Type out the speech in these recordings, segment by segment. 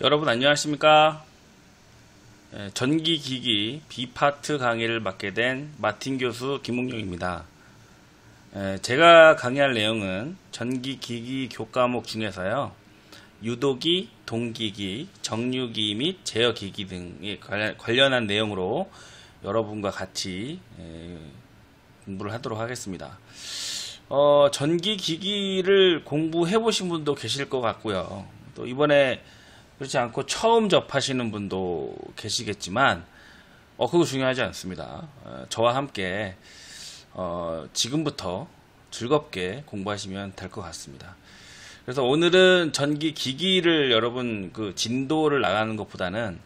여러분 안녕하십니까? 전기기기 B파트 강의를 맡게 된 마틴 교수 김웅룡입니다. 제가 강의할 내용은 전기기기 교과목 중에서요, 유도기, 동기기, 정류기 및 제어기기 등에 관련한 내용으로 여러분과 같이 공부를 하도록 하겠습니다. 전기기기를 공부해 보신 분도 계실 것 같고요. 또 이번에 그렇지 않고 처음 접하시는 분도 계시겠지만 그거 중요하지 않습니다. 저와 함께 지금부터 즐겁게 공부하시면 될 것 같습니다. 그래서 오늘은 전기기기를 여러분 그 진도를 나가는 것보다는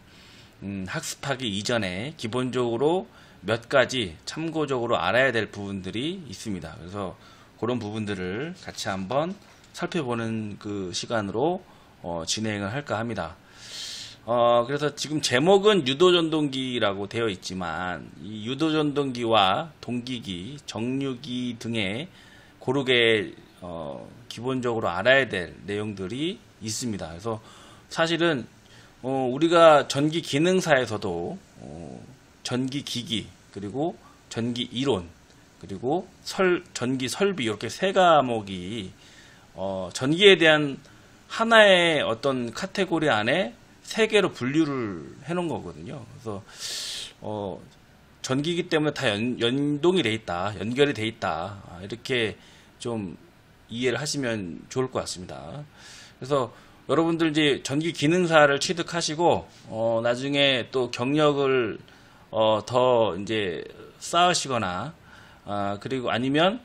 학습하기 이전에 기본적으로 몇 가지 참고적으로 알아야 될 부분들이 있습니다. 그래서 그런 부분들을 같이 한번 살펴보는 그 시간으로 진행을 할까 합니다. 그래서 지금 제목은 유도전동기라고 되어 있지만 이 유도전동기와 동기기, 정류기 등에 고르게 기본적으로 알아야 될 내용들이 있습니다. 그래서 사실은 우리가 전기 기능사에서도 전기기기, 그리고 전기 이론, 그리고 전기 설비 이렇게 세 과목이 전기에 대한 하나의 어떤 카테고리 안에 세 개로 분류를 해 놓은 거거든요. 그래서 전기기 때문에 다 연동이 돼 있다, 연결이 돼 있다, 이렇게 좀 이해를 하시면 좋을 것 같습니다. 그래서 여러분들 이제 전기 기능사를 취득하시고 나중에 또 경력을 더 이제 쌓으시거나 그리고 아니면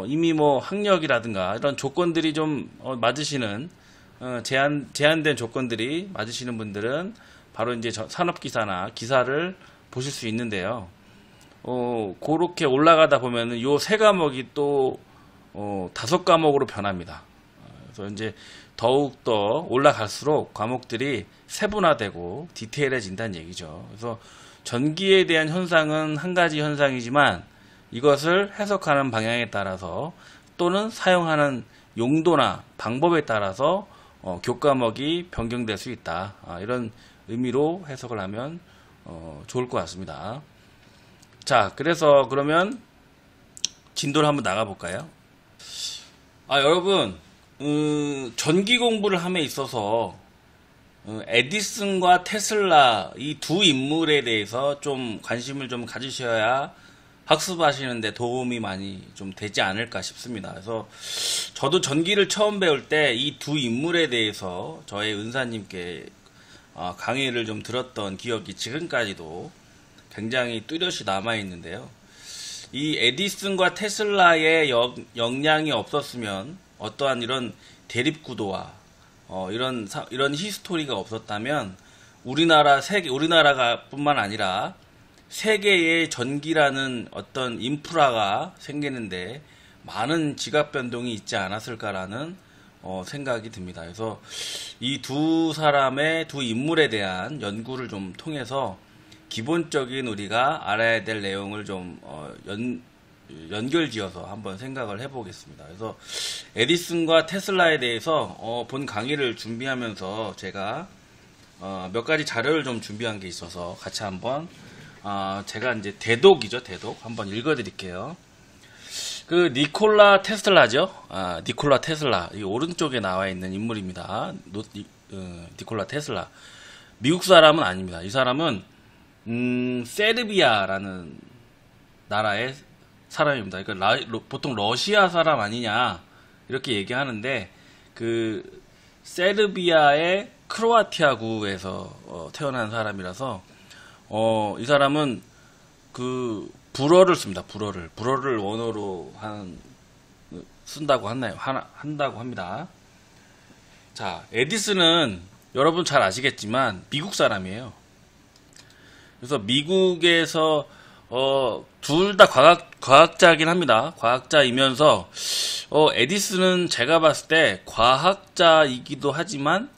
이미 뭐 학력이라든가 이런 조건들이 좀 맞으시는 제한된 조건들이 맞으시는 분들은 바로 이제 산업기사나 기사를 보실 수 있는데요. 그렇게 올라가다 보면은 요 세 과목이 또 5과목으로 변합니다. 그래서 이제 더욱더 올라갈수록 과목들이 세분화되고 디테일해진다는 얘기죠. 그래서 전기에 대한 현상은 한 가지 현상이지만 이것을 해석하는 방향에 따라서 또는 사용하는 용도나 방법에 따라서 교과목이 변경될 수 있다. 이런 의미로 해석을 하면 좋을 것 같습니다. 자, 그래서 그러면 진도를 한번 나가볼까요? 여러분, 전기 공부를 함에 있어서 에디슨과 테슬라 이 두 인물에 대해서 좀 관심을 좀 가지셔야 학습하시는데 도움이 많이 좀 되지 않을까 싶습니다. 그래서 저도 전기를 처음 배울 때 이 두 인물에 대해서 저의 은사님께 강의를 좀 들었던 기억이 지금까지도 굉장히 뚜렷이 남아 있는데요. 이 에디슨과 테슬라의 역량이 없었으면 어떠한 이런 대립구도와 이런 히스토리가 없었다면 우리나라가 뿐만 아니라 세계의 전기라는 어떤 인프라가 생기는데 많은 지각 변동이 있지 않았을까라는 생각이 듭니다. 그래서 이 두 인물에 대한 연구를 좀 통해서 기본적인 우리가 알아야 될 내용을 좀 연결지어서 한번 생각을 해보겠습니다. 그래서 에디슨과 테슬라에 대해서 본 강의를 준비하면서 제가 몇 가지 자료를 좀 준비한 게 있어서 같이 한번 제가 이제 대독이죠, 대독 한번 읽어드릴게요. 그 니콜라 테슬라죠. 니콜라 테슬라 이 오른쪽에 나와 있는 인물입니다. 니콜라 테슬라 미국 사람은 아닙니다. 이 사람은 세르비아라는 나라의 사람입니다. 그러니까 보통 러시아 사람 아니냐 이렇게 얘기하는데 그 세르비아의 크로아티아구에서 태어난 사람이라서 이 사람은 그 불어를 씁니다. 불어를 원어로 쓴다고 한다고 합니다. 자, 에디슨은 여러분 잘 아시겠지만 미국 사람이에요. 그래서 미국에서 둘 다 과학자이긴 합니다. 과학자이면서 에디슨은 제가 봤을 때 과학자이기도 하지만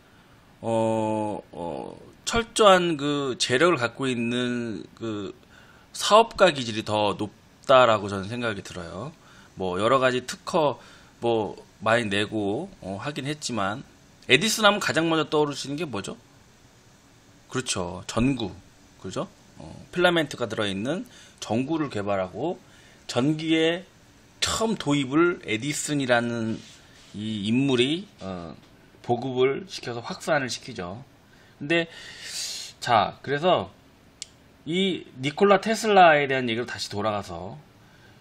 철저한 그 재력을 갖고 있는 그 사업가 기질이 더 높다라고 저는 생각이 들어요. 뭐 여러 가지 특허 많이 내고 하긴 했지만 에디슨 하면 가장 먼저 떠오르시는 게 뭐죠? 그렇죠. 전구. 그죠? 필라멘트가 들어있는 전구를 개발하고 전기의 처음 도입을 에디슨이라는 이 인물이 보급을 시켜서 확산을 시키죠. 근데 자, 그래서 이 니콜라 테슬라에 대한 얘기로 다시 돌아가서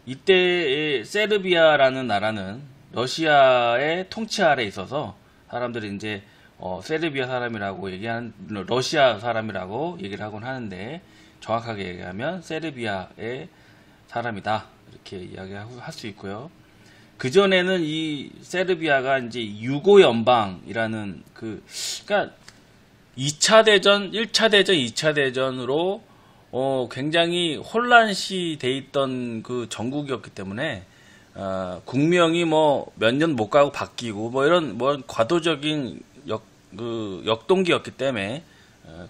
이때의 세르비아라는 나라는 러시아의 통치 아래에 있어서 사람들이 이제 세르비아 사람이라고 얘기하는, 러시아 사람이라고 얘기를 하곤 하는데 정확하게 얘기하면 세르비아의 사람이다 이렇게 이야기할 수 있고요. 그 전에는 이 세르비아가 이제 유고 연방이라는 그러니까 2차 대전, 1차 대전, 2차 대전으로 굉장히 혼란시 돼 있던 그 전국이었기 때문에 국명이 뭐 몇 년 못 가고 바뀌고 뭐 이런 뭐 과도적인 역동기였기 때문에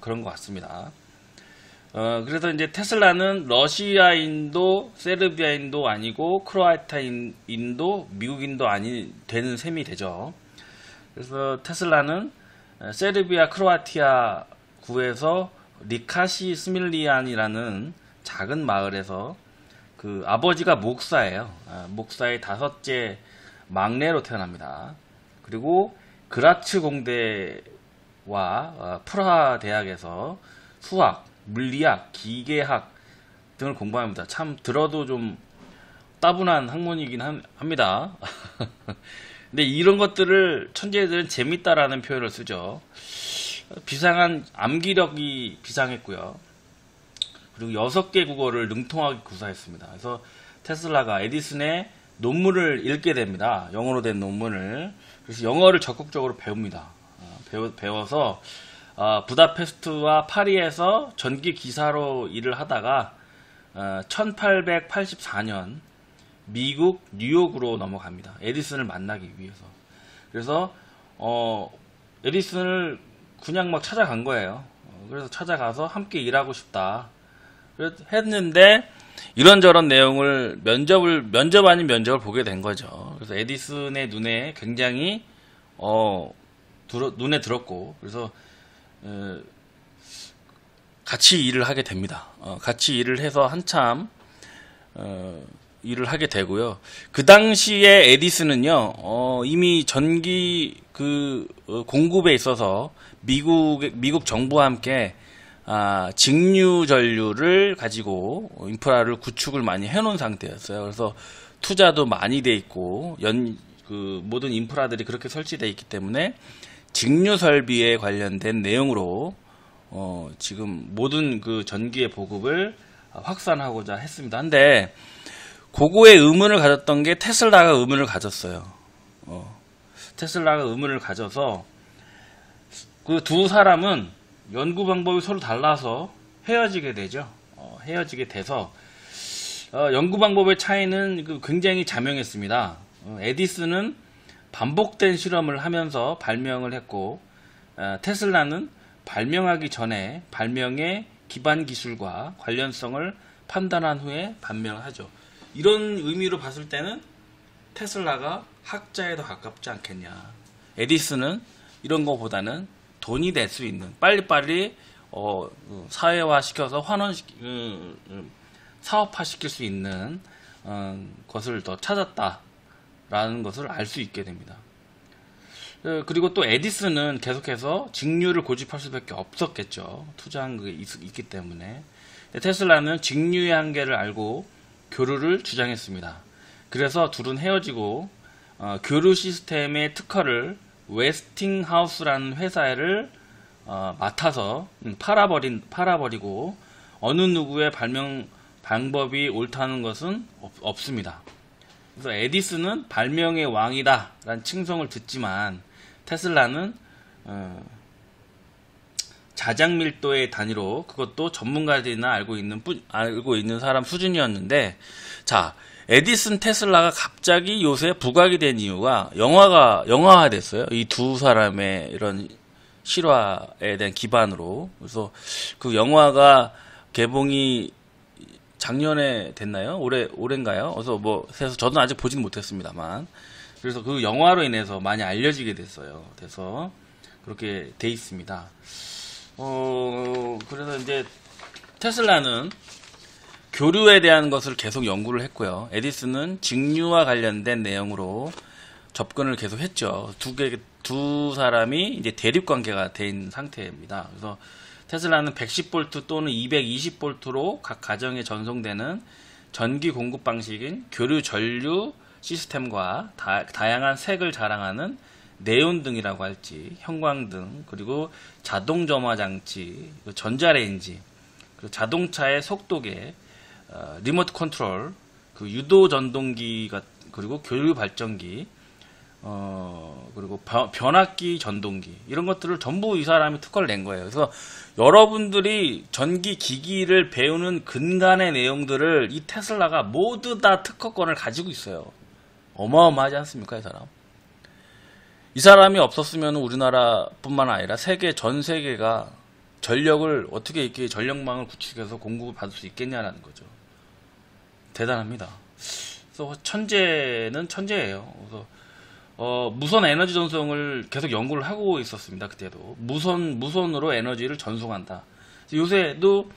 그런 것 같습니다. 그래서 이제 테슬라는 러시아인도 세르비아인도 아니고 크로아티아인도 미국인도 아니 되는 셈이 되죠. 그래서 테슬라는 세르비아 크로아티아 구에서 리카시 스밀리안이라는 작은 마을에서 그 아버지가 목사예요. 목사의 5째 막내로 태어납니다. 그리고 그라츠 공대와 프라하 대학에서 수학, 물리학, 기계학 등을 공부합니다. 참 들어도 좀 따분한 학문이긴 합니다. 근데 이런 것들을 천재들은 재밌다라는 표현을 쓰죠. 비상한 암기력이 비상했고요. 그리고 6개 국어를 능통하게 구사했습니다. 그래서 테슬라가 에디슨의 논문을 읽게 됩니다. 영어로 된 논문을. 그래서 영어를 적극적으로 배웁니다. 배워서 부다페스트와 파리에서 전기 기사로 일을 하다가 1884년 미국 뉴욕으로 넘어갑니다. 에디슨을 만나기 위해서. 그래서 에디슨을 그냥 막 찾아간 거예요. 그래서 찾아가서 함께 일하고 싶다 했는데 이런저런 내용을 면접 아닌 면접을 보게 된 거죠. 그래서 에디슨의 눈에 굉장히 눈에 들었고 그래서 같이 일을 하게 됩니다. 같이 일을 해서 한참 일을 하게 되고요. 그 당시에 에디슨은요, 이미 전기 공급에 있어서 미국 정부와 함께 직류 전류를 가지고 인프라를 구축을 많이 해놓은 상태였어요. 그래서 투자도 많이 돼 있고 모든 인프라들이 그렇게 설치되어 있기 때문에 직류 설비에 관련된 내용으로 지금 모든 그 전기의 보급을 확산하고자 했습니다. 근데 그거에 의문을 가졌던 게 테슬라가 의문을 가졌어요. 테슬라가 의문을 가져서 그 두 사람은 연구 방법이 서로 달라서 헤어지게 되죠. 헤어지게 돼서 연구 방법의 차이는 굉장히 자명했습니다. 에디슨은 반복된 실험을 하면서 발명을 했고 테슬라는 발명하기 전에 발명의 기반 기술과 관련성을 판단한 후에 발명하죠. 이런 의미로 봤을 때는 테슬라가 학자에 더 가깝지 않겠냐. 에디슨은 이런 것보다는 돈이 될 수 있는 빨리빨리 사회화 시켜서 사업화 시킬 수 있는 것을 더 찾았다라는 것을 알 수 있게 됩니다. 그리고 또 에디슨은 계속해서 직류를 고집할 수밖에 없었겠죠. 투자한 게 있기 때문에. 테슬라는 직류의 한계를 알고 교류를 주장했습니다. 그래서 둘은 헤어지고 교류 시스템의 특허를 웨스팅하우스라는 회사를 맡아서 팔아버리고 어느 누구의 발명 방법이 옳다는 것은 없습니다. 그래서 에디슨은 발명의 왕이다 라는 칭송을 듣지만 테슬라는 자작밀도의 단위로 그것도 전문가들이나 알고 있는 사람 수준이었는데 자 에디슨 테슬라가 갑자기 요새 부각이 된 이유가 영화화 됐어요. 이 두 사람의 이런 실화에 대한 기반으로. 그래서 그 영화가 개봉이 작년에 됐나요? 올해인가요? 그래서 저는 아직 보지는 못했습니다만. 그래서 그 영화로 인해서 많이 알려지게 됐어요. 그래서 그렇게 돼 있습니다. 그래서 이제 테슬라는 교류에 대한 것을 계속 연구를 했고요. 에디슨은 직류와 관련된 내용으로 접근을 계속 했죠. 두 사람이 이제 대립 관계가 된 상태입니다. 그래서 테슬라는 110V 또는 220V로 각 가정에 전송되는 전기 공급 방식인 교류 전류 시스템과 다양한 색을 자랑하는 네온등이라고 할지, 형광등, 그리고 자동 점화 장치, 전자레인지, 그리고 자동차의 속도계, 리모트 컨트롤, 그 유도 전동기가, 그리고 교류 발전기, 그리고 변압기 전동기, 이런 것들을 전부 이 사람이 특허를 낸 거예요. 그래서 여러분들이 전기 기기를 배우는 근간의 내용들을 이 테슬라가 모두 다 특허권을 가지고 있어요. 어마어마하지 않습니까, 이 사람? 이 사람이 없었으면 우리나라뿐만 아니라 전 세계가 전력을 어떻게 이렇게 전력망을 구축해서 공급을 받을 수 있겠냐라는 거죠. 대단합니다. 그래서 천재는 천재예요. 그래서 무선 에너지 전송을 계속 연구를 하고 있었습니다. 그때도 무선으로 에너지를 전송한다. 요새도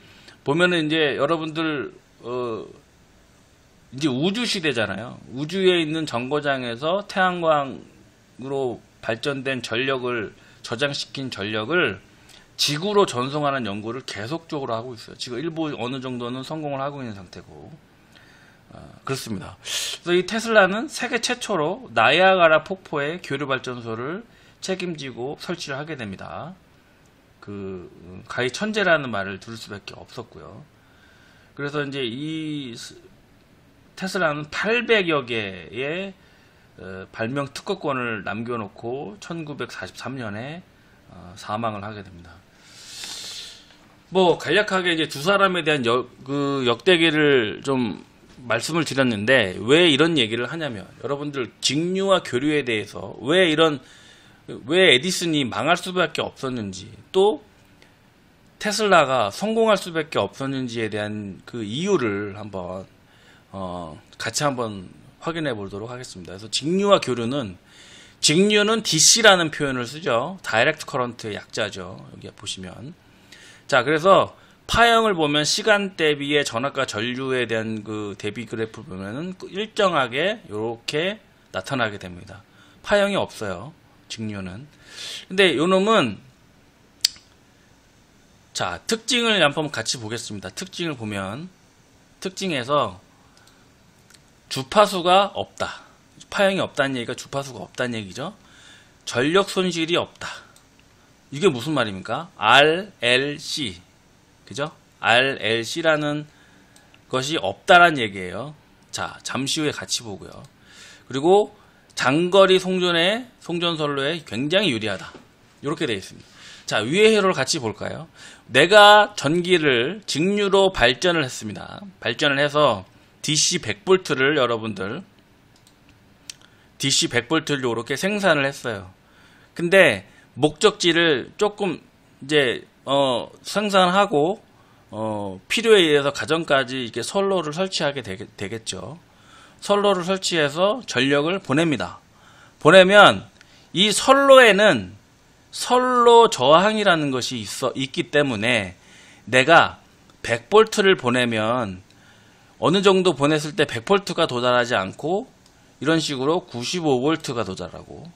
보면은 이제 여러분들 이제 우주 시대잖아요. 우주에 있는 정거장에서 태양광으로 발전된 전력을 저장시킨 전력을 지구로 전송하는 연구를 계속적으로 하고 있어요. 지금 일부 어느 정도는 성공을 하고 있는 상태고. 그렇습니다. 그래서 이 테슬라는 세계 최초로 나이아가라 폭포의 교류 발전소를 책임지고 설치를 하게 됩니다. 가히 천재라는 말을 들을 수밖에 없었고요. 그래서 이제 이 테슬라는 800여 개의 발명 특허권을 남겨놓고 1943년에 사망을 하게 됩니다. 뭐 간략하게 이제 두 사람에 대한 역대기를 좀 말씀을 드렸는데, 왜 이런 얘기를 하냐면, 여러분들 직류와 교류에 대해서 왜 에디슨이 망할 수밖에 없었는지, 또 테슬라가 성공할 수밖에 없었는지에 대한 그 이유를 한번 같이 한번 확인해 보도록 하겠습니다. 그래서 직류와 교류는 DC라는 표현을 쓰죠. 다이렉트 커런트의 약자죠. 여기 보시면. 자, 그래서 파형을 보면 시간 대비의 전압과 전류에 대한 그 대비 그래프를 보면은 일정하게 이렇게 나타나게 됩니다. 파형이 없어요. 직류는. 근데 요 놈은, 자, 특징을 한번 같이 보겠습니다. 특징을 보면, 특징에서 주파수가 없다. 파형이 없다는 얘기가 주파수가 없다는 얘기죠. 전력 손실이 없다. 이게 무슨 말입니까? RLC. 그죠? RLC라는 것이 없다란 얘기예요. 자, 잠시 후에 같이 보고요. 그리고 장거리 송전선로에 굉장히 유리하다. 이렇게 되어 있습니다. 자, 위의 회로를 같이 볼까요? 내가 전기를 직류로 발전을 했습니다. 발전을 해서 DC 100V를 여러분들 DC 100V를 이렇게 생산을 했어요. 근데 목적지를 조금 이제 생산하고 필요에 의해서 가정까지 이렇게 선로를 설치하게 되겠죠. 선로를 설치해서 전력을 보냅니다. 보내면 이 선로에는 선로 저항이라는 것이 있기 때문에 내가 100V를 보내면 어느 정도 보냈을 때 100V가 도달하지 않고 이런 식으로 95V가 도달하고,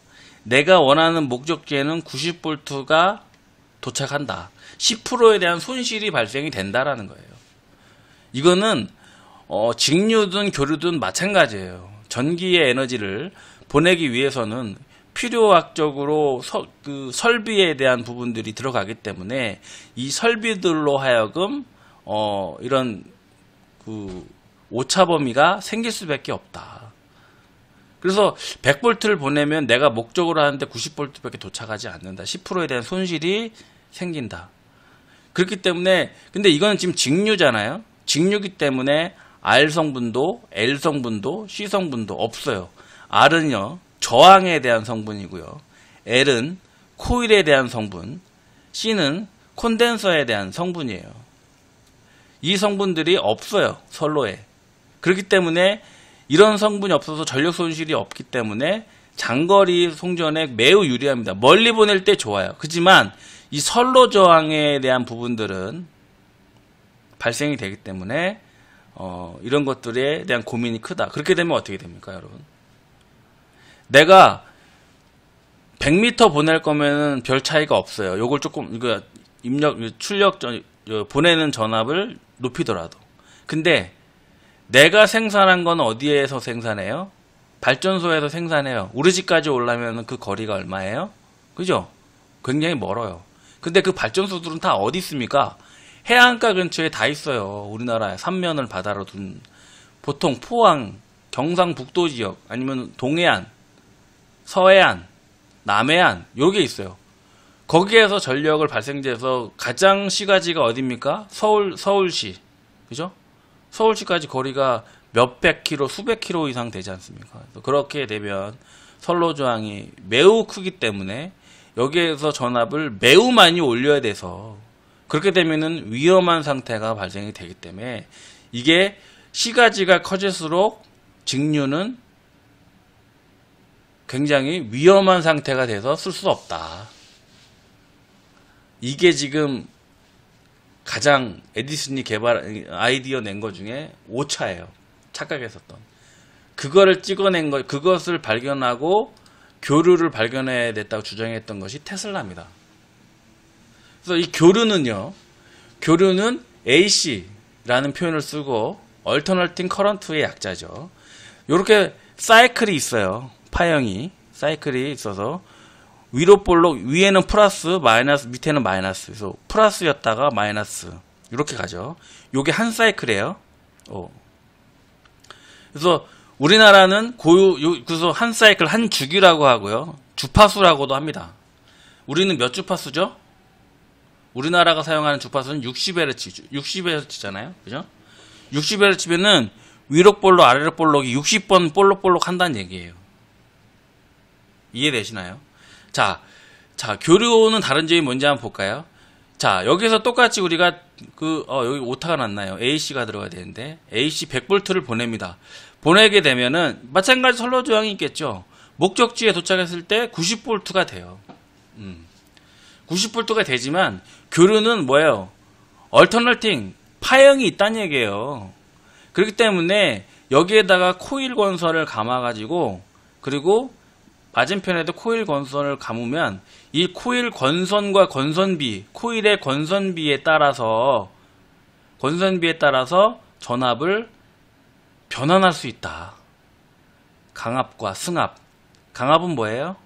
내가 원하는 목적지에는 90V가 도착한다. 10%에 대한 손실이 발생이 된다라는 거예요. 이거는 직류든 교류든 마찬가지예요. 전기의 에너지를 보내기 위해서는 필요학적으로 설비에 대한 부분들이 들어가기 때문에 이 설비들로 하여금 이런 오차 범위가 생길 수밖에 없다. 그래서 100V를 보내면 내가 목적으로 하는데 90V밖에 도착하지 않는다. 10%에 대한 손실이 생긴다. 그렇기 때문에, 근데 이거는 지금 직류잖아요. 직류기 때문에 R 성분도, L 성분도, C 성분도 없어요. R은요, 저항에 대한 성분이고요. L은 코일에 대한 성분, C는 콘덴서에 대한 성분이에요. 이 성분들이 없어요, 선로에. 그렇기 때문에 이런 성분이 없어서 전력 손실이 없기 때문에 장거리 송전에 매우 유리합니다. 멀리 보낼 때 좋아요. 그렇지만 이 선로 저항에 대한 부분들은 발생이 되기 때문에 이런 것들에 대한 고민이 크다. 그렇게 되면 어떻게 됩니까, 여러분? 내가 100m 보낼 거면은 별 차이가 없어요. 요걸 조금 이거 출력 보내는 전압을 높이더라도. 근데 내가 생산한 건 어디에서 생산해요? 발전소에서 생산해요. 우리 집까지 오려면 그 거리가 얼마예요? 그죠? 굉장히 멀어요. 근데 그 발전소들은 다 어디 있습니까? 해안가 근처에 다 있어요. 우리나라에 삼면을 바다로 둔 보통 포항, 경상북도 지역 아니면 동해안, 서해안, 남해안 요게 있어요. 거기에서 전력을 발생돼서 가장 시가지가 어디입니까? 서울시. 그죠? 서울시까지 거리가 몇백 킬로, 수백 킬로 이상 되지 않습니까? 그렇게 되면 선로 저항이 매우 크기 때문에 여기에서 전압을 매우 많이 올려야 돼서 그렇게 되면은 위험한 상태가 발생이 되기 때문에 이게 시가지가 커질수록 직류는 굉장히 위험한 상태가 돼서 쓸 수 없다. 이게 지금 가장 에디슨이 아이디어 낸 것 중에 5차예요. 착각했었던. 그거를 찍어낸 것, 그것을 발견하고 교류를 발견해야 됐다고 주장했던 것이 테슬라입니다. 그래서 이 교류는요, 교류는 AC라는 표현을 쓰고 Alternating Current의 약자죠. 이렇게 사이클이 있어요. 파형이 사이클이 있어서 위로 볼록 위에는 플러스 마이너스 밑에는 마이너스. 그래서 플러스였다가 마이너스 이렇게 가죠. 요게 한 사이클이에요. 그래서 우리나라는 그래서 한 사이클 한 주기라고 하고요. 주파수라고도 합니다. 우리는 몇 주파수죠? 우리나라가 사용하는 주파수는 60Hz, 60Hz잖아요. 그죠? 60Hz면은 위로 볼록 아래로 볼록이 60번 볼록볼록 한다는 얘기예요. 이해되시나요? 자, 교류는 다른 점이 뭔지 한번 볼까요? 자, 여기서 똑같이 우리가 여기 오타가 났나요? AC가 들어가야 되는데, AC 100V를 보냅니다. 보내게 되면은, 마찬가지 선로 저항이 있겠죠? 목적지에 도착했을 때 90V가 돼요. 90V가 되지만, 교류는 뭐예요? 얼터널팅, 파형이 있다는 얘기예요. 그렇기 때문에, 여기에다가 코일 건선을 감아가지고, 그리고, 맞은편에도 코일 건선을 감으면 이 코일 건선과 건선비, 코일의 건선비에 따라서 전압을 변환할 수 있다. 강압과 승압. 강압은 뭐예요?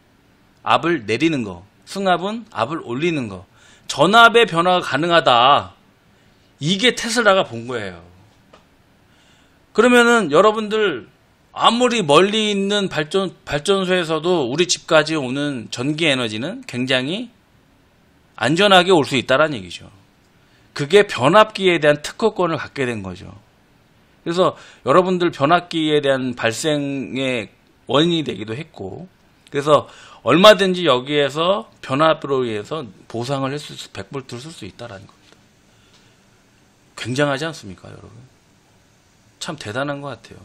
압을 내리는 거. 승압은 압을 올리는 거. 전압의 변화가 가능하다. 이게 테슬라가 본 거예요. 그러면은 여러분들 아무리 멀리 있는 발전소에서도 우리 집까지 오는 전기 에너지는 굉장히 안전하게 올 수 있다는 얘기죠. 그게 변압기에 대한 특허권을 갖게 된 거죠. 그래서 여러분들 변압기에 대한 발생의 원인이 되기도 했고, 그래서 얼마든지 여기에서 변압으로 의해서 보상을 100V를 쓸 수 있다는 겁니다. 굉장하지 않습니까, 여러분? 참 대단한 것 같아요.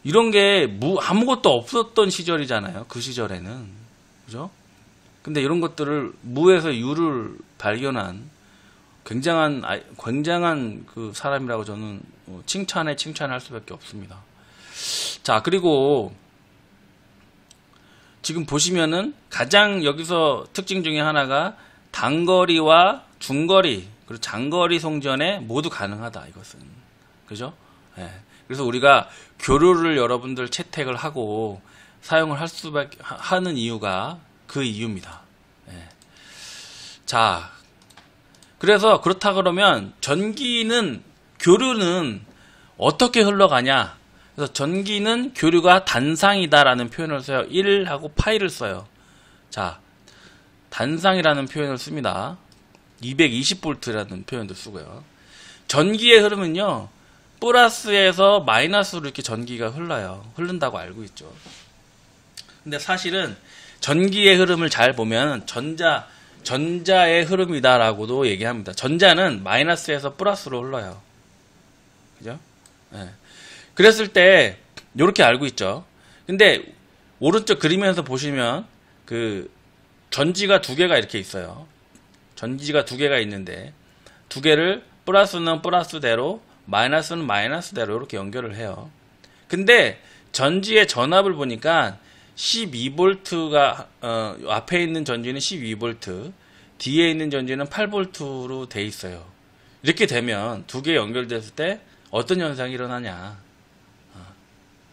이런 게 아무것도 없었던 시절이잖아요. 그 시절에는. 그죠? 근데 이런 것들을 무에서 유를 발견한 굉장한 그 사람이라고 저는 칭찬할 수밖에 없습니다. 자, 그리고 지금 보시면은 가장 여기서 특징 중에 하나가 단거리와 중거리 그리고 장거리 송전에 모두 가능하다. 이것은. 그죠? 네. 그래서 우리가 교류를 여러분들 채택을 하고 사용을 할 수밖에 하는 이유가 그 이유입니다. 네. 자, 그래서 그렇다 그러면 교류는 어떻게 흘러가냐? 그래서 전기는 교류가 단상이다라는 표현을 써요. 1하고 파이를 써요. 자, 단상이라는 표현을 씁니다. 220V라는 표현도 쓰고요. 전기의 흐름은요. 플러스에서 마이너스로 이렇게 전기가 흐른다고 알고 있죠. 근데 사실은 전기의 흐름을 잘 보면 전자의 흐름이다라고도 얘기합니다. 전자는 마이너스에서 플러스로 흘러요. 그죠? 네. 그랬을 때 이렇게 알고 있죠. 근데 오른쪽 그림에서 보시면 그 전지가 두 개가 이렇게 있어요. 전지가 두 개가 있는데 두 개를 플러스는 플러스대로 마이너스는 마이너스대로 이렇게 연결을 해요. 근데 전지의 전압을 보니까 12V가 앞에 있는 전지는 12V, 뒤에 있는 전지는 8V로 돼 있어요. 이렇게 되면 두 개 연결됐을 때 어떤 현상이 일어나냐?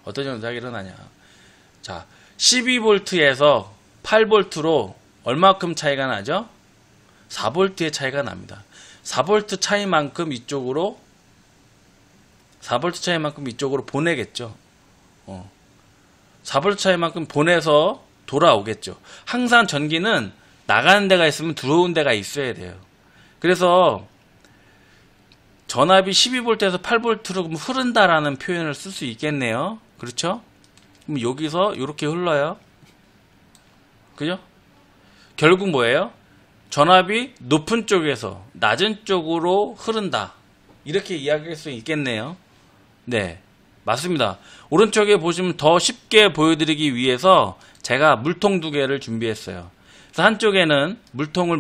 어떤 현상이 일어나냐? 자, 12V에서 8V로 얼마큼 차이가 나죠? 4V의 차이가 납니다. 4V 차이만큼 이쪽으로 4V 차이만큼 이쪽으로 보내겠죠. 4V 차이만큼 보내서 돌아오겠죠. 항상 전기는 나가는 데가 있으면 들어오는 데가 있어야 돼요. 그래서 전압이 12V에서 8V로 흐른다라는 표현을 쓸 수 있겠네요. 그렇죠? 그럼 여기서 이렇게 흘러요. 그죠? 결국 뭐예요? 전압이 높은 쪽에서 낮은 쪽으로 흐른다. 이렇게 이야기할 수 있겠네요. 네, 맞습니다. 오른쪽에 보시면 더 쉽게 보여드리기 위해서 제가 물통 두 개를 준비했어요. 그래서 한쪽에는 물통을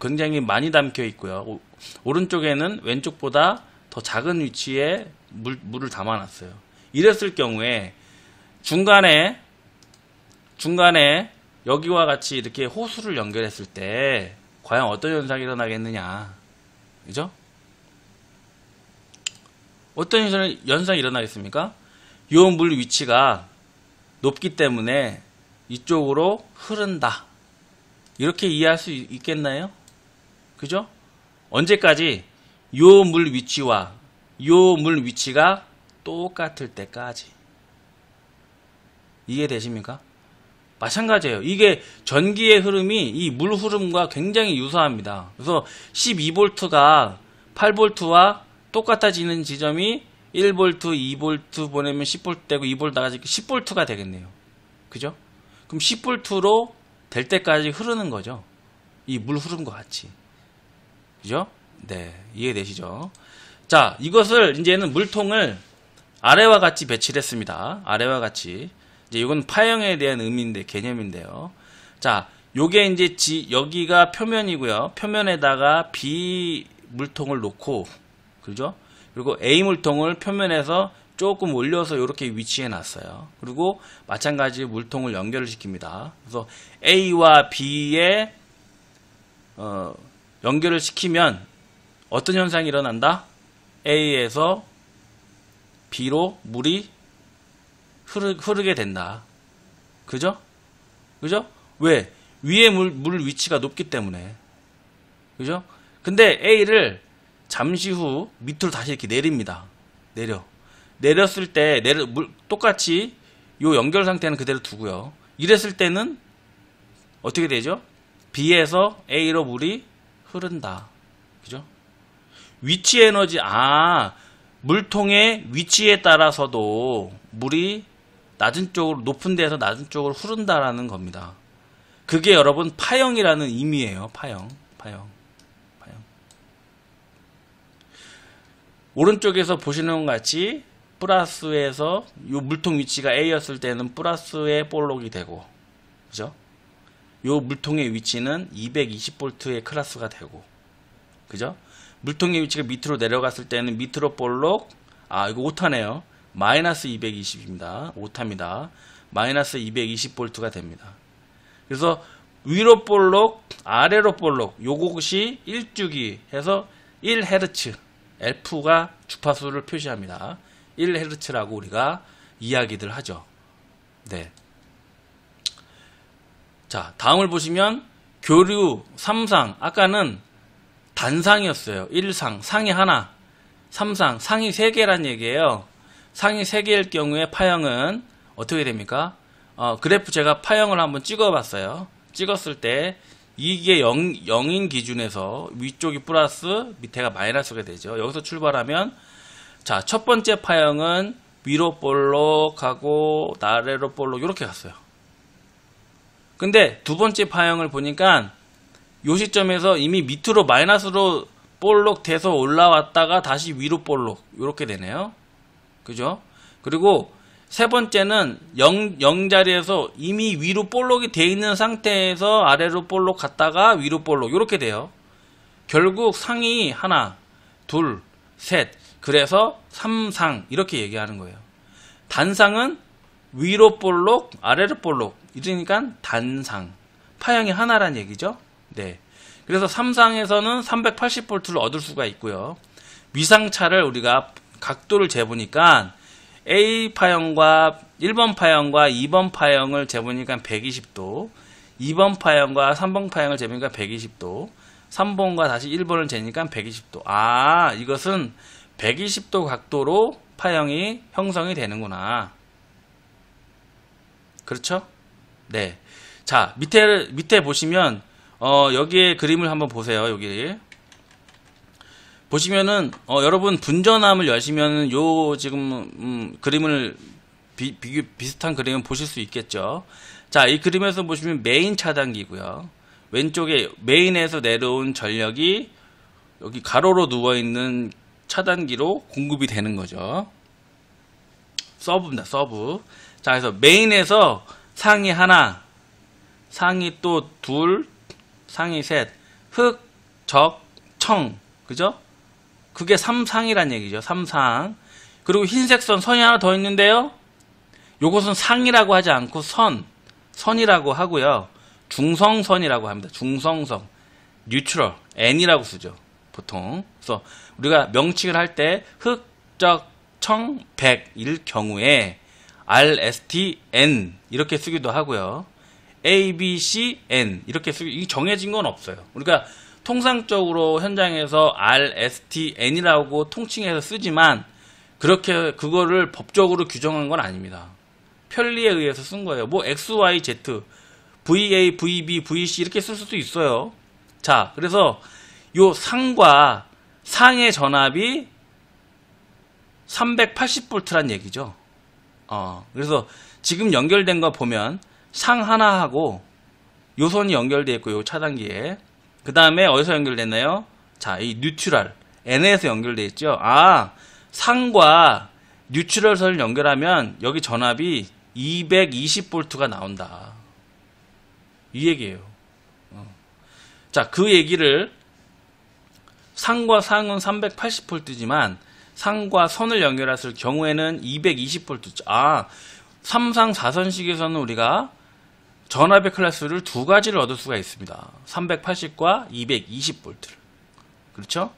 굉장히 많이 담겨 있고요. 오른쪽에는 왼쪽보다 더 작은 위치에 물을 담아놨어요. 이랬을 경우에 중간에 여기와 같이 이렇게 호수를 연결했을 때 과연 어떤 현상이 일어나겠느냐, 그죠? 어떤 현상이 일어나겠습니까? 이 물 위치가 높기 때문에 이쪽으로 흐른다, 이렇게 이해할 수 있겠나요? 그죠? 언제까지? 이 물 위치와 이 물 위치가 똑같을 때까지. 이해되십니까? 마찬가지예요. 이게 전기의 흐름이 이 물 흐름과 굉장히 유사합니다. 그래서 12V가 8V와 똑같아지는 지점이 1V, 2V 보내면 10V 되고 2V 나가지고 10V가 되겠네요. 그죠? 그럼 10V로 될 때까지 흐르는 거죠. 이 물 흐름과 같이. 그죠? 네, 이해되시죠? 자, 이것을 이제는 물통을 아래와 같이 배치를 했습니다. 아래와 같이. 이제 이건 파형에 대한 의미인데, 개념인데요. 자, 요게 이제 여기가 표면이고요. 표면에다가 B 물통을 놓고, 그죠? 그리고 A 물통을 표면에서 조금 올려서 이렇게 위치해 놨어요. 그리고 마찬가지로 물통을 연결을 시킵니다. 그래서 A와 B에 연결을 시키면 어떤 현상이 일어난다? A에서 B로 물이 흐르게 된다. 그죠? 그죠? 왜? 위에 물 위치가 높기 때문에. 그죠? 근데 A를 잠시 후 밑으로 다시 이렇게 내립니다. 내렸을 때 똑같이 요 연결 상태는 그대로 두고요. 이랬을 때는 어떻게 되죠? B에서 A로 물이 흐른다. 그죠? 위치 에너지, 물통의 위치에 따라서도 물이 낮은 쪽으로, 높은 데에서 낮은 쪽으로 흐른다라는 겁니다. 그게 여러분 파형이라는 의미예요. 파형. 오른쪽에서 보시는 것 같이 플러스에서 요 물통 위치가 A였을 때는 플러스의 볼록이 되고, 그죠? 요 물통의 위치는 220V의 클래스가 되고, 그죠? 물통의 위치가 밑으로 내려갔을 때는 밑으로 볼록, 이거 오타네요. 마이너스 220입니다. 오타입니다. 마이너스 220V가 됩니다. 그래서 위로 볼록, 아래로 볼록, 요것이 1주기 해서 1Hz, F가 주파수를 표시합니다. 1Hz라고 우리가 이야기들 하죠. 네. 자, 다음을 보시면 교류 3상, 아까는 단상이었어요. 1상, 상이 하나, 3상, 상이 3개란 얘기예요. 상이 3개일 경우에 파형은 어떻게 됩니까? 그래프 제가 파형을 한번 찍어봤어요. 찍었을 때 이게 0인 기준에서 위쪽이 플러스, 밑에가 마이너스가 되죠. 여기서 출발하면, 자, 첫 번째 파형은 위로 볼록하고 아래로 볼록 이렇게 갔어요. 근데 두 번째 파형을 보니까 요 시점에서 이미 밑으로 마이너스로 볼록 돼서 올라왔다가 다시 위로 볼록 이렇게 되네요. 그죠? 그리고 세 번째는 0자리에서 이미 위로 볼록이 되어 있는 상태에서 아래로 볼록 갔다가 위로 볼록 이렇게 돼요. 결국 상이 하나, 둘, 셋, 그래서 3상 이렇게 얘기하는 거예요. 단상은 위로 볼록, 아래로 볼록 이러니까 단상. 파형이 하나란 얘기죠. 네. 그래서 3상에서는 380V를 얻을 수가 있고요. 위상차를 우리가 각도를 재보니까 A 파형과 1번 파형과 2번 파형을 재보니까 120도, 2번 파형과 3번 파형을 재보니까 120도, 3번과 다시 1번을 재니까 120도. 아, 이것은 120도 각도로 파형이 형성이 되는구나. 그렇죠? 네. 자, 밑에 보시면, 여기에 그림을 한번 보세요, 여기. 보시면은, 여러분, 분전함을 여시면은, 지금, 그림을, 비슷한 그림을 보실 수 있겠죠. 자, 이 그림에서 보시면 메인 차단기고요. 왼쪽에 메인에서 내려온 전력이 여기 가로로 누워있는 차단기로 공급이 되는 거죠. 서브입니다, 서브. 자, 그래서 메인에서 상이 하나, 상이 또 둘, 상이 셋, 흑, 적, 청. 그죠? 그게 3상이란 얘기죠. 3상. 그리고 흰색 선이 하나 더 있는데요. 요것은 상이라고 하지 않고 선이라고 하고요. 중성선이라고 합니다. 중성선. 뉴트럴. N이라고 쓰죠. 보통. 그래서 우리가 명칭을 할 때 흑, 적, 청, 백 일 경우에 RSTN 이렇게 쓰기도 하고요. ABCN 이렇게 쓰기 정해진 건 없어요. 우리가 통상적으로 현장에서 RSTN이라고 통칭해서 쓰지만 그거를 법적으로 규정한 건 아닙니다. 편리에 의해서 쓴 거예요. 뭐 XYZ, VA, VB, VC 이렇게 쓸 수도 있어요. 자, 그래서 요 상과 상의 전압이 380V란 얘기죠. 그래서 지금 연결된 거 보면 상 하나하고 요 선이 연결되어 있고 요 차단기에 그 다음에 어디서 연결됐나요? 자, 이 뉴트럴 N에서 연결되어 있죠. 아, 상과 뉴트럴 선을 연결하면 여기 전압이 220V가 나온다. 이 얘기예요. 자, 그 얘기를 상과 상은 380V지만 상과 선을 연결했을 경우에는 220V. 아, 3상 4선식에서는 우리가 전압의 클래스를 두 가지를 얻을 수가 있습니다. 380과 220V를. 그렇죠?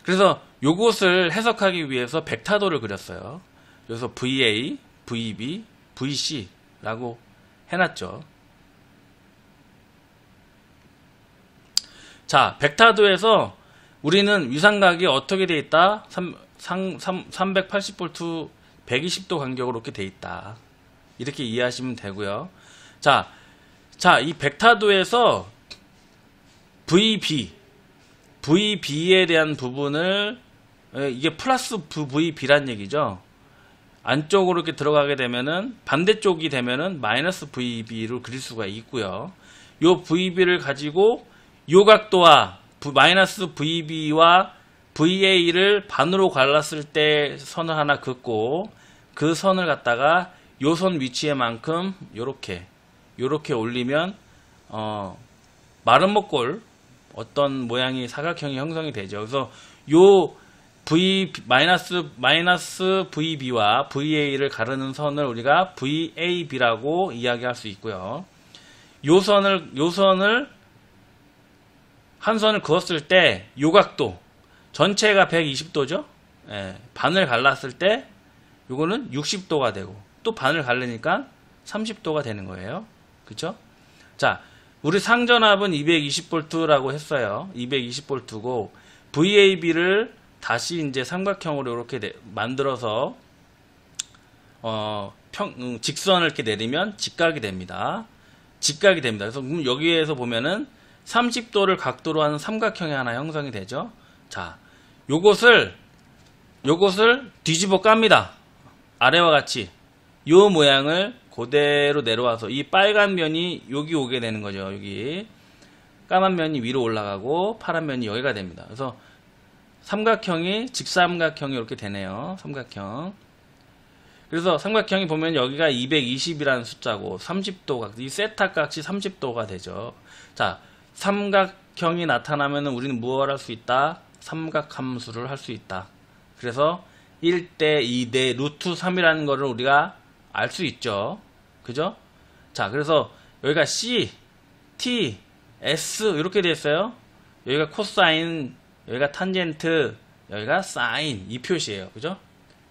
그래서 요것을 해석하기 위해서 벡타도를 그렸어요. 그래서 VA, VB, VC라고 해놨죠. 자, 벡타도에서 우리는 위상각이 어떻게 돼 있다? 380V 120도 간격으로 이렇게 돼 있다. 이렇게 이해하시면 되고요. 자, 이 벡타도에서 VB에 대한 부분을 이게 플러스 VB란 얘기죠. 안쪽으로 이렇게 들어가게 되면은 반대쪽이 되면은 마이너스 VB로 그릴 수가 있고요. 요 VB를 가지고 요 각도와 마이너스 VB와 VA를 반으로 갈랐을 때 선을 하나 긋고 그 선을 갖다가 요 선 위치에만큼 요렇게 올리면 마른 목골 어떤 모양이 사각형이 형성이 되죠. 그래서 요 마이너스 VB와 VA를 가르는 선을 우리가 VAB라고 이야기할 수 있고요. 요 선을 한 선을 그었을 때 요 각도 전체가 120도죠. 예, 반을 갈랐을 때 요거는 60도가 되고 또 반을 갈르니까 30도가 되는 거예요. 그쵸? 자, 우리 상전압은 220V라고 했어요. 220V고 VAB를 다시 이제 삼각형으로 이렇게 만들어서 직선을 이렇게 내리면 직각이 됩니다. 그래서 여기에서 보면은 30도를 각도로 하는 삼각형이 하나 형성이 되죠. 자, 요것을 뒤집어 깝니다. 아래와 같이 요 모양을 그대로 내려와서 이 빨간 면이 여기 오게 되는 거죠. 여기 까만 면이 위로 올라가고 파란 면이 여기가 됩니다. 그래서 삼각형이 직삼각형이 이렇게 되네요. 삼각형. 그래서 삼각형이 보면 여기가 220이라는 숫자고 30도가 이 세타 값이 30도가 되죠. 자, 삼각형이 나타나면 우리는 무엇을 할 수 있다? 삼각함수를 할 수 있다. 그래서 1대 2대 루트 3이라는 거를 우리가 알 수 있죠. 그죠? 자, 그래서 여기가 C, T, S 이렇게 되어 있어요. 여기가 코사인, 여기가 탄젠트, 여기가 사인 이 표시예요. 그죠?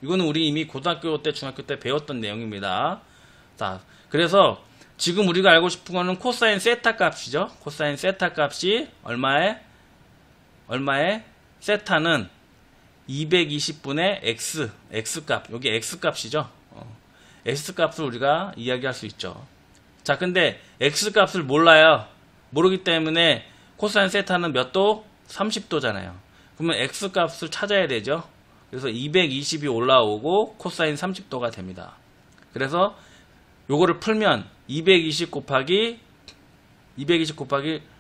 이거는 우리 이미 고등학교 때, 중학교 때 배웠던 내용입니다. 자, 그래서 지금 우리가 알고 싶은 거는 코사인 세타 값이죠. 코사인 세타 값이 얼마에? 세타는 220분의 x 값. 여기 x 값이죠. x 값을 우리가 이야기할 수 있죠. 자, 근데 x 값을 몰라요. 모르기 때문에 코사인 세타는 몇 도? 30도잖아요. 그러면 x 값을 찾아야 되죠. 그래서 220이 올라오고 코사인 30도가 됩니다. 그래서 요거를 풀면 220 곱하기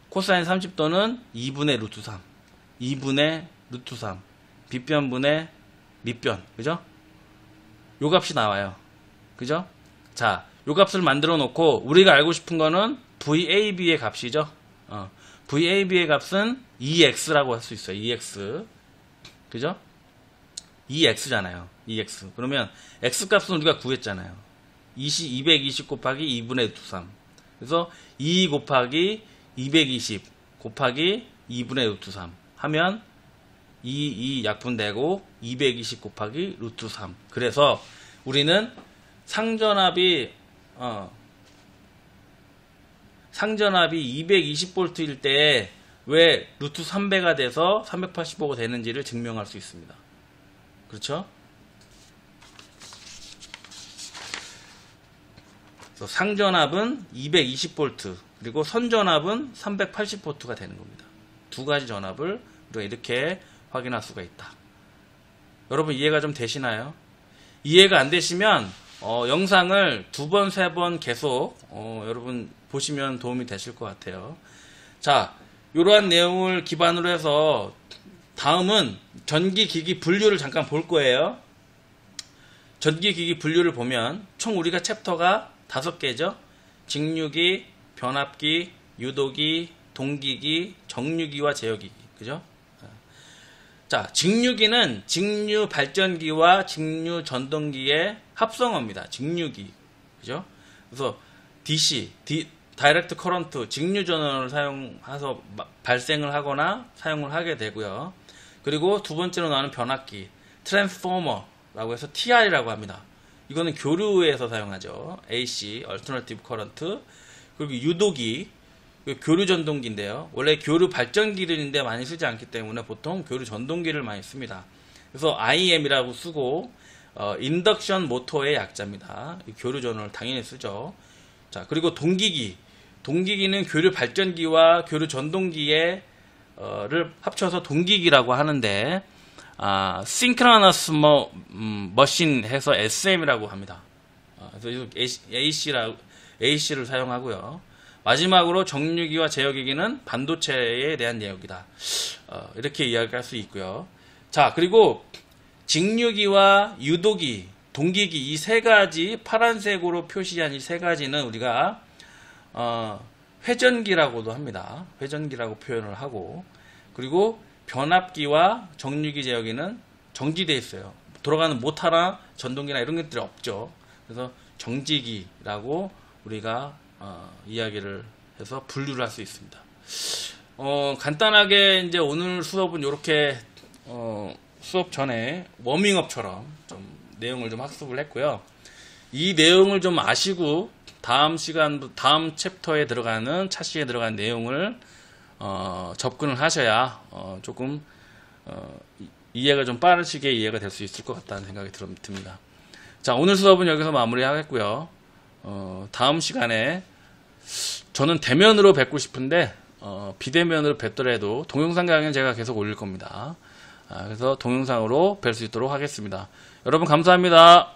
코사인 30도는 2분의 루트 3. 2분의 루트 3. 빗변분의 밑변. 그죠? 요 값이 나와요. 그죠? 자, 요 값을 만들어 놓고 우리가 알고 싶은 거는 VAB의 값이죠. VAB의 값은 2x라고 할 수 있어요. 2x. 그죠? 2x잖아요. 2x. 그러면 x 값은 우리가 구했잖아요. 220 곱하기 2분의 루트 3. 그래서 2 곱하기 220 곱하기 2분의 루트 3 하면 2 약분되고 220 곱하기 루트 3. 그래서 우리는 상전압이 220V일 때 왜 루트 3배가 돼서 385가 되는지를 증명할 수 있습니다. 그렇죠? 그래서 상전압은 220V 그리고 선전압은 380V가 되는 겁니다. 두 가지 전압을 우리가 이렇게 확인할 수가 있다. 여러분 이해가 좀 되시나요? 이해가 안 되시면 영상을 2번, 3번 계속 여러분 보시면 도움이 되실 것 같아요. 자, 이러한 내용을 기반으로 해서 다음은 전기기기 분류를 잠깐 볼 거예요. 전기기기 분류를 보면 총 우리가 챕터가 5개죠. 직류기, 변압기, 유도기, 동기기, 정류기와 제어기기. 그죠? 자, 직류기는 직류 발전기와 직류 전동기의 합성어입니다. 직류기. 그죠? 그래서 DC, 다이렉트 커런트, 직류 전원을 사용해서 발생을 하거나 사용을 하게 되고요. 그리고 두 번째로 나오는 변압기, 트랜스포머라고 해서 TR이라고 합니다. 이거는 교류에서 사용하죠. AC, Alternative Current. 그리고 유도기, 교류 전동기인데요. 원래 교류 발전기들인데 많이 쓰지 않기 때문에 보통 교류 전동기를 많이 씁니다. 그래서 IM이라고 쓰고 인덕션 모터의 약자입니다. 교류 전원을 당연히 쓰죠. 자, 그리고 동기기는 교류 발전기와 교류 전동기를 합쳐서 동기기라고 하는데 Synchronous Machine 해서 SM이라고 합니다. 그래서 AC를 사용하고요. 마지막으로 정류기와 제어기기는 반도체에 대한 내용이다. 이렇게 이야기할 수 있고요. 자, 그리고 직류기와 유도기, 동기기 이 세 가지 파란색으로 표시한 이 세 가지는 우리가 회전기라고도 합니다. 회전기라고 표현을 하고, 그리고 변압기와 정류기 제어기는 정지되어 있어요. 돌아가는 모터나 전동기나 이런 것들이 없죠. 그래서 정지기라고 우리가 이야기를 해서 분류를 할 수 있습니다. 간단하게 이제 오늘 수업은 이렇게 수업 전에 워밍업처럼 좀 내용을 좀 학습을 했고요. 이 내용을 좀 아시고 다음 챕터에 들어가는 차시에 들어간 내용을 접근을 하셔야 조금 이해가 좀 빠르게 이해가 될 수 있을 것 같다는 생각이 듭니다. 자, 오늘 수업은 여기서 마무리하겠고요. 다음 시간에 저는 대면으로 뵙고 싶은데 비대면으로 뵙더라도 동영상 강의는 제가 계속 올릴 겁니다. 그래서 동영상으로 뵐 수 있도록 하겠습니다. 여러분 감사합니다.